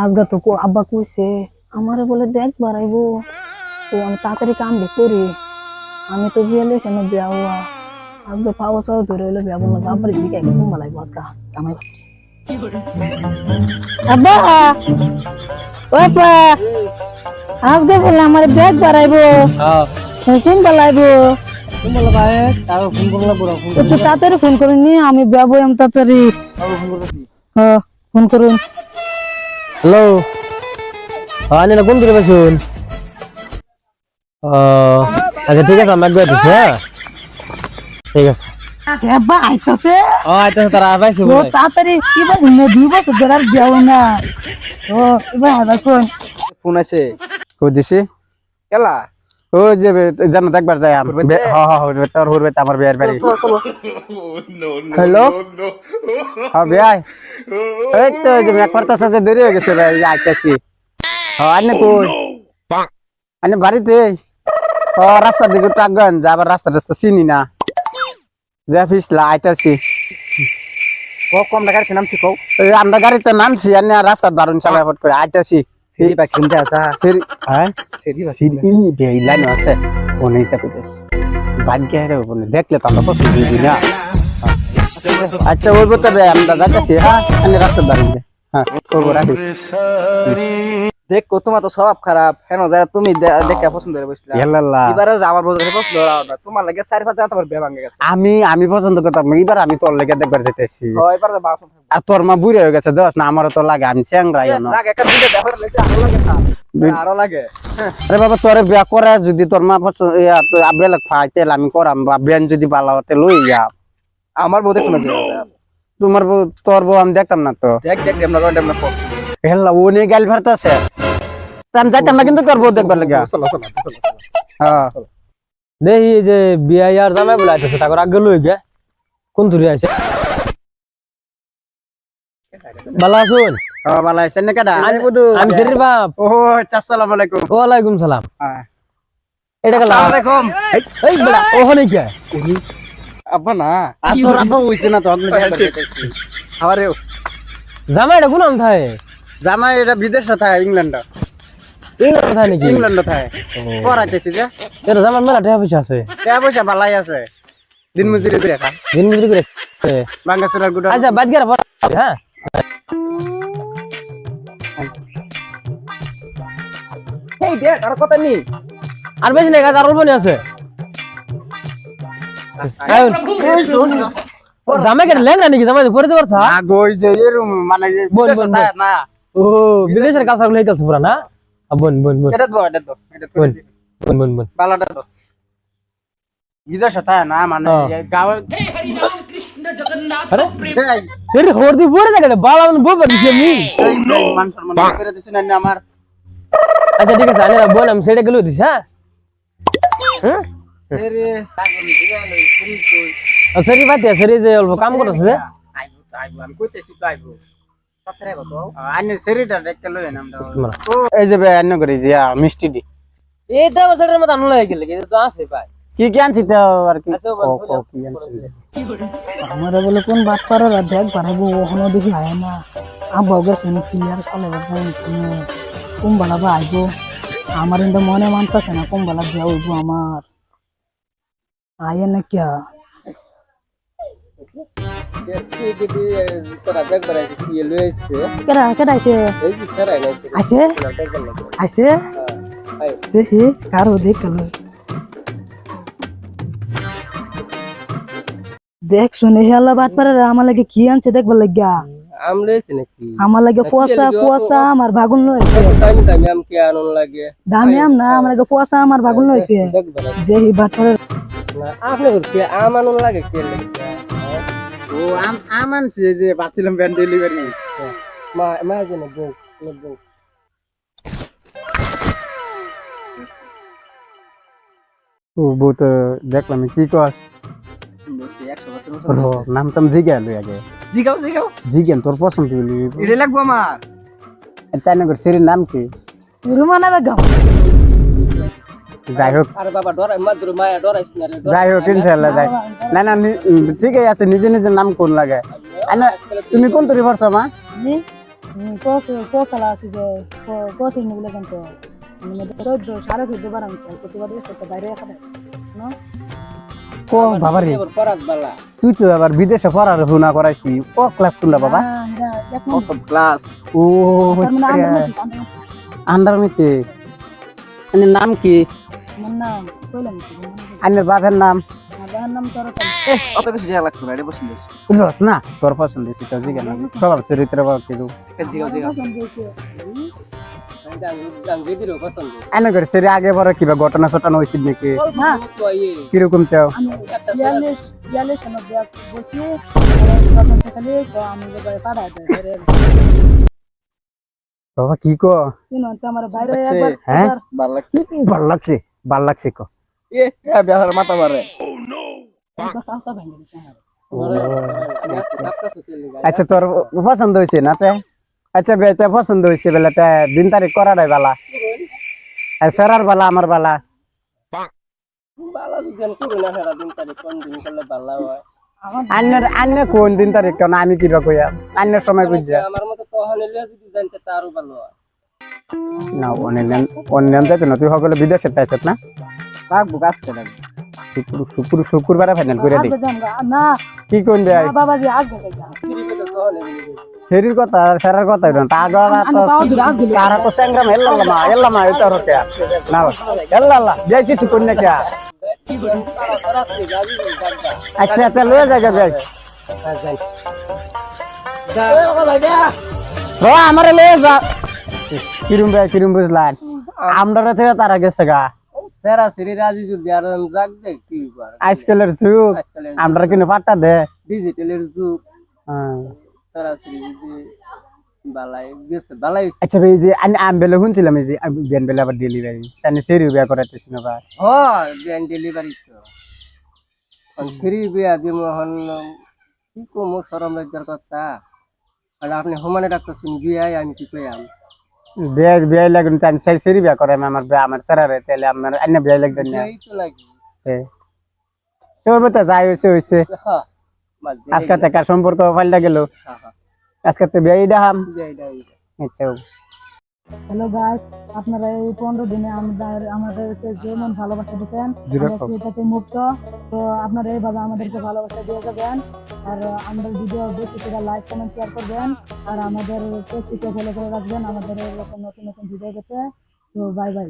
আজকে তো আব্বা কইছে আমারে বলে দেখ বাড়াইবো তো আমি তাড়াতাড়ি কাম করি আমি তো বিয়ে লেছে না বিয়া হওয়া আজকে পাওয়া চাও ধরে হইলে বিয়া বললাম আব্বার দিকে একদম বালাইবো আজকে জামাই ভাবছি আব্বা ও আব্বা আজকে বলে আমার দেখ বাড়াইবো কোন বালাইবো তুমি ভাই তাও ফোন করলা পুরো ফোন একটু তাড়াতাড়ি ফোন করে নি আমি বিয়া বই আমি তাড়াতাড়ি ফোন করছি। হ্যাঁ ফোন করুন হ্যালো আনি না কোন দূরে বসুন আচ্ছা ঠিক আছে আমি একবার দিচ্ছি হ্যাঁ ঠিক আছে আব্বা আইতাছে আইতাছে তারা পাইছে ও তাড়াতাড়ি কি বলছ না 2 বছর ধরে আর বিয়া হয় না ও এবার হাদা কোন ফোন আছে কই দিছি কেলা ও যে জানো একবার যাই হ্যাঁ হ্যাঁ তোর হরবে আমার বিয়ের বাড়ি হ্যালো হ্যাঁ ভাই এই তো যে এক করতে সাথে দেরি হয়ে গেছে ভাই আইতাছি হ্যাঁ আনে কই আনে বাড়িতে ও রাস্তা দিকে টাকগান যাবার রাস্তা চিনি না যা ফিসলা আইতাছি ও কম গাড়িতে নামছি কও আমরা গাড়িতে নামছি আনে রাস্তা দারুন চালা ফট করে আইতাছি সেরি বা কিনতে আসা সেরি হ্যাঁ সেরি বা সেরি বেইলান আছে ওনেইতা কইতাছ ভাগ্য হেরে ওনে দেখলে তো আমরা পছন্দ করি না আচ্ছা ওই বলতে আমরা যাচ্ছি হ্যাঁ আনে রাস্তা দারুন হ্যাঁ করবো রাখি দেখ তোমার তো স্বভাব খারাপ কেন যারা তুমি দেখে পছন্দ করে বসলা এবারে আমার বলতে পছন্দ না তোমার লাগে 4-5 জন তোমার বিয়ে ভাঙে গেছে আমি পছন্দ করতাম এবার আমি তোর লাগে দেখবার যাইতেছি এবার আর তোর মা বুড়ি হয়ে গেছে দোস না আমারও তো লাগে আমি চ্যাংরাই না লাগে একটা ভিডিও দেখো লাগে আরো লাগে আরে বাবা তোরে বিয়া করে যদি তোর মা পছন্দ বেলেগ ফাইতে আমি করাম বা বেন যদি ভালো হতে লই যা আমার বউ দেখো না তোমার বউ তোর বউ আমি দেখতাম না তো দেখ আমরা হেল্লা ও নিয়ে গাল ভরতাছে আমি যাইতাম না কিন্তু তোর বউ দেখবার লাগে হ্যাঁ দেখি যে বিয়া আর জামাই বলে আইতেছে তারপর আগে লই গে কোন দূরে আছে বালা শুন বালা আছেন না কেডা আমি জেরির বাপ ও আসসালামু আলাইকুম ওয়া আলাইকুম সালাম এটা গেল আসসালামু আলাইকুম এই বড়া ওখানে কি আব্বা না তোর আব্বা হইছে না তো আপনি আমারে জামাইটা কোন নাম থাকে জামাই এটা বিদেশে থাকে ইংল্যান্ডে থাকে নাকি ইংল্যান্ডে থাকে পড়াইতেছি যে এর জামাই মেলা টাকা পয়সা ভালাই আছে দিন মজুরি করে খা দিন মজুরি করে বাঙ্গাসুরার গুড়া আচ্ছা বাদ গেরা হ্যাঁ এই দে আর কথা নি আর বেশি নাই কাজ আর অল্প নি আছে জামাই কেন লেন নাকি জামাই পরে তো পারছা না গই যে এরম মানে না ও বিদেশের কাজ গুলো হইতাছে পুরা না বন এটা তো বন বালাটা তো বিদেশে থাকে না মানে গাঁও হে হরি রাম কৃষ্ণ জগন্নাথ প্রেম আরে হরদি পড়ে থাকে বালা মানে বব দিছি আমি মান সম্মান করে দিছ না আমার আচ্ছা ঠিক আছে আরে বল আমি সেটা গেল দিছ হ্যাঁ সেরে সেরি বাদ দিয়া সেরি যে অল্প কাম করতেছে আইবো আমি কইতেছি তো আইবো সাথে আইবো তো আইনে সেরিটা দেখতে লই না আমরা এই যে ভাই আইনে করি যে মিষ্টি দি এই তো সেটার মত আনু লাগে গেলে কিন্তু তো আছে ভাই কি কি আনছি তো আর কি কি আনছি আমারে বলে কোন বাত পারো দেখ বাড়াইবো ওখানে দেখি আয় না আব্বা গেছে না ক্লিয়ার চলে কোন বালাবা আইবো আমার ইন্দা মনে মানতাছে না কোন বালা বিয়া হইবো আমার আয় না কিয়া দেখ শুনে হেলা বাট পারে আমার লাগে কি আনছে দেখবার লাগিয়া আমার লাগে কুয়াশা আমার ভাগুন লইছে দামি আম না আমার লাগে কুয়াশা আমার ভাগুন লইছে দেখি বাট পারে আম আনুন লাগে কি ও আম আনছে যে বাছিলাম ভ্যান ডেলিভারি মা যে না ও বহুত দেখলাম কি কস নাম টাম জিগা লই আগে জিগান তোর পছন্দ হইলি এটা লাগবো আমার চাইনাগর সেরির নাম কি রুমানা বেগম যাই হোক আরে বাবা ডরাই মাদুর মায়া ডরাইছ না রে যাই হোক ইনশাআল্লাহ যাই না না ঠিকই আছে নিজে নিজে নাম কোন লাগে আনা তুমি কোন তরি পড়ছো মা কো খেলা আছে যে কো শ্রেণী বলে কিন্তু মানে 14.5 বার আমি খেল প্রতিবার করতে বাইরে খাবে না কো বাবারে পরাত বালা তুই তো আবার বিদেশে পড়ার হুনা করাইছি ও ক্লাস কোনটা বাবা এক নম্বর কত ক্লাস ও তার মানে আন্ডার মিতে এর নাম কি আমার নাম কইলাম কি আন্নের বাবার নাম আমার নাম তোর অত কিছু জায়গা লাগতো না এটা বসে দিয়েছি বুঝছস না তোর পছন্দ হইছে তো জিজ্ঞাসা সবার চরিত্র বা কিছু দিদিরও পছন্দ এনে করে সেরে আগে বড় কিবা ঘটনা চটনা হয়েছিল নাকি না কিরকম চাও আমি 42 সনদ বসি তখন থেকে তো আমি পাড়া দেয় বাবা কি কো শুনো তো আমার বাইরে একবার হ্যাঁ ভালো লাগছে ভাল লাগছে কো এ বিহার মাথা মারে কাঁচা ভেঙে দিছে আচ্ছা তোর পছন্দ হয়েছে না তে আচ্ছা বেতে পছন্দ হয়েছে বেলা তে দিন তারিখ করাটাই বালা সেরার বালা আমার বালা বালা দিন করো না সারা দিন তারিখ কোন দিন করলে ভালো হয় আন্য কোন দিন তারিখ কেন আমি কিবা কইয়া আন্য সময় বুঝছা আমার মতো তো হলে যদি জানতে তারও ভালো হয় না অনলাইন যাইতো না তুই সকলে বিদেশে পাইছত না রাখবো গাছ কেটে শুক্রবারে ফাইনাল করে দিই না কি কোন দেয় বাবাজি আগ দেখে শরীর কথা সেরার কথা তারা তো সংগ্রাম এল্লামা এটা রকে না এল্লাল্লাহ যাই কিছু কোন না কে আচ্ছা তে লয়ে যাবে ভাই ও আমারে লয়ে যা কিরম বুঝলাম আমরা থেকে তারা গেছে গা সেরা সিরি রাজি যদি আর জাগ দে কি বার আজকালের যুগ আমরা কিন্তু পাট্টা দে ডিজিটালের যুগ সেরা সিরি বালাই গেছে বালাই আচ্ছা ভাই যে আমি বেলা শুনছিলাম এই যে বিয়ান বেলা আবার ডেলিভারি তাহলে সেরি বিয়া করাইতেছি না বা ও দেন ডেলিভারি তো কোন সিরি বিয়া দিম হন কি কমো শরম লজ্জার কথা আর আপনি হোমানে ডাকতেছেন বিয়াই আমি কি কইয়াম বিয়া লাগুন তাই সেরি বিয়া করাই আমার সারারে তাহলে আমার অন্য বিয়া লাগবেন না এই তো লাগি তোর মতো যাই হয়েছে হ্যাঁ আজকে থেকে সম্পর্ক পাল্টা গেল আজকে তো বিয়াই দেখাম আচ্ছা হ্যালো গাইস আপনারা এই 15 দিনে আমাদেরকে যেমন ভালোবাসা দিতেন এটাতে মুক্ত তো আপনারা এইভাবে আমাদেরকে ভালোবাসা দিয়ে যাবেন আর আমাদের ভিডিও বেশি করে লাইক কমেন্ট শেয়ার করবেন আর আমাদের ফেসবুকে ফলো করে রাখবেন আমাদের এরকম নতুন নতুন ভিডিও পেতে তো বাই বাই